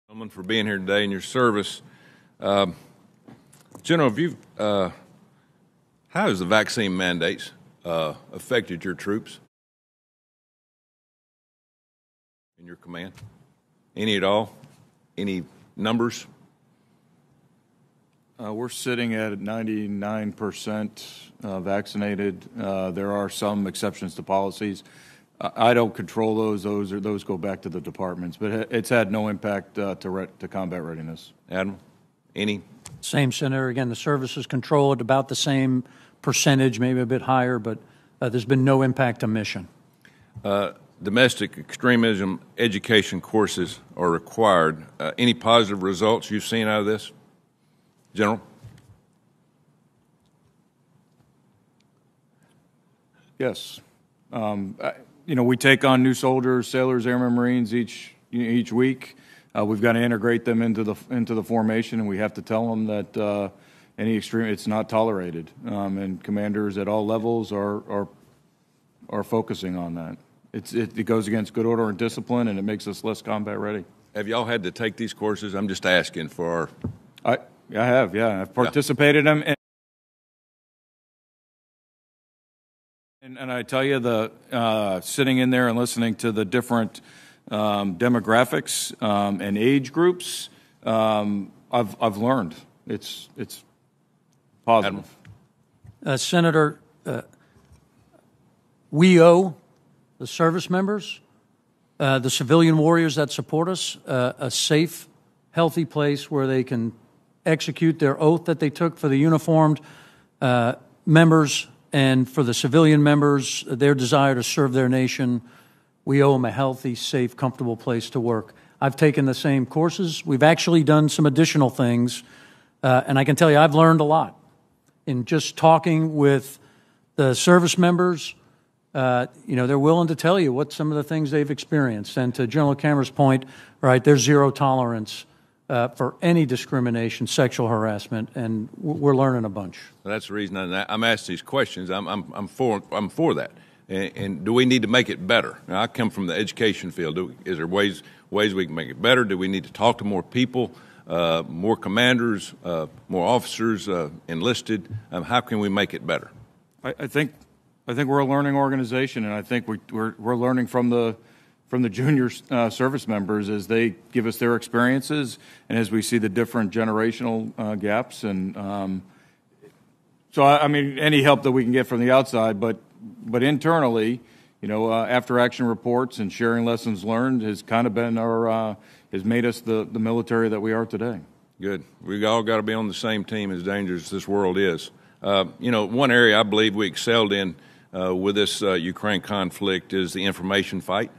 Gentlemen, for being here today in your service. General, how has the vaccine mandates affected your troops in your command? Any at all? Any numbers? We're sitting at 99% vaccinated. There are some exceptions to policies. I don't control those. Those go back to the departments. But it's had no impact to combat readiness. Admiral, any? Same, Senator. Again, the services control at about the same percentage, maybe a bit higher, but there's been no impact to mission. Domestic extremism education courses are required. Any positive results you've seen out of this, General? Yes. We take on new soldiers, sailors, airmen, Marines each week. We've got to integrate them into the formation, and we have to tell them that any extreme, it's not tolerated. And commanders at all levels are focusing on that. It goes against good order and discipline, and it makes us less combat ready. Have y'all had to take these courses? I'm just asking for our... I have, yeah. I've participated in them. And I tell you, sitting in there and listening to the different demographics and age groups, I've learned. It's positive. Senator, we owe the service members, the civilian warriors that support us, a safe, healthy place where they can execute their oath that they took for the uniformed members and for the civilian members, their desire to serve their nation. We owe them a healthy, safe, comfortable place to work. I've taken the same courses. We've actually done some additional things, and I can tell you I've learned a lot in just talking with the service members. They're willing to tell you what some of the things they've experienced. And to General Cameron's point, right, there's zero tolerance for any discrimination, sexual harassment, and we're learning a bunch. Well, that's the reason I'm asking these questions. I'm for that. And do we need to make it better? Now, I come from the education field. Is there ways we can make it better? Do we need to talk to more people, more commanders, more officers enlisted? How can we make it better? I think we're a learning organization, and I think we're learning from the junior service members as they give us their experiences and as we see the different generational gaps. And so, any help that we can get from the outside, but internally, after action reports and sharing lessons learned has kind of been has made us the military that we are today. Good. We all got to be on the same team, as dangerous as this world is. One area I believe we excelled in with this Ukraine conflict is the information fight.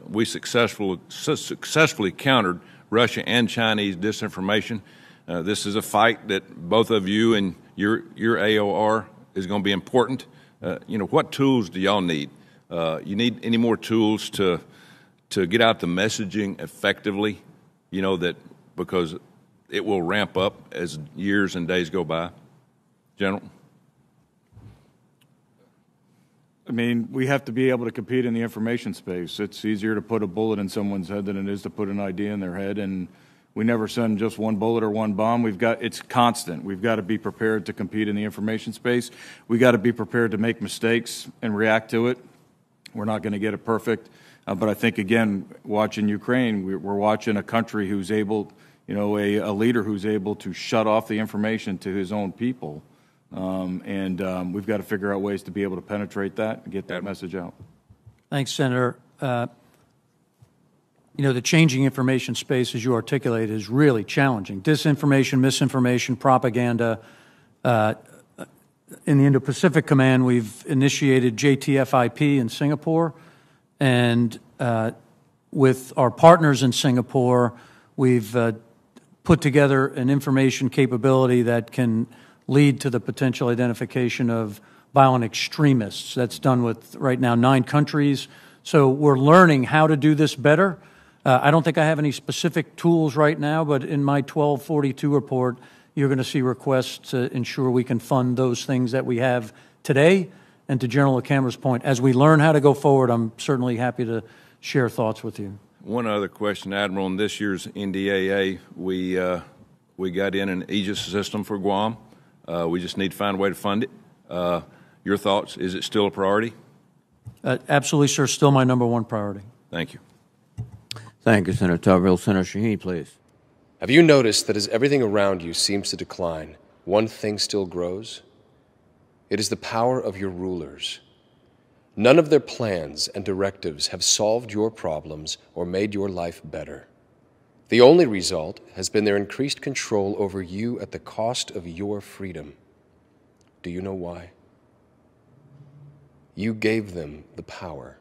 We successfully countered Russia and Chinese disinformation. This is a fight that both of you and your AOR is going to be important. What tools do y'all need? You need any more tools to get out the messaging effectively? That because it will ramp up as years and days go by. General. We have to be able to compete in the information space. It's easier to put a bullet in someone's head than it is to put an idea in their head, and we never send just one bullet or one bomb. It's constant. We've got to be prepared to compete in the information space. We've got to be prepared to make mistakes and react to it. We're not going to get it perfect, but I think, again, watching Ukraine, we're watching a country who's able, a leader who's able to shut off the information to his own people. We've got to figure out ways to be able to penetrate that and get that message out. Thanks, Senator. The changing information space, as you articulate, is really challenging. Disinformation, misinformation, propaganda. In the Indo-Pacific Command, we've initiated JTFIP in Singapore, and with our partners in Singapore, we've put together an information capability that can lead to the potential identification of violent extremists. That's done with, right now, 9 countries. So we're learning how to do this better. I don't think I have any specific tools right now, but in my 1242 report, you're going to see requests to ensure we can fund those things that we have today. And to General Cameron's point, as we learn how to go forward, I'm certainly happy to share thoughts with you. One other question, Admiral. In this year's NDAA, we got in an Aegis system for Guam. We just need to find a way to fund it. Your thoughts? Is it still a priority? Absolutely, sir. Still my #1 priority. Thank you. Thank you, Senator Tubberville. Senator Shaheen, please. Have you noticed that as everything around you seems to decline, one thing still grows? It is the power of your rulers. None of their plans and directives have solved your problems or made your life better. The only result has been their increased control over you at the cost of your freedom. Do you know why? You gave them the power.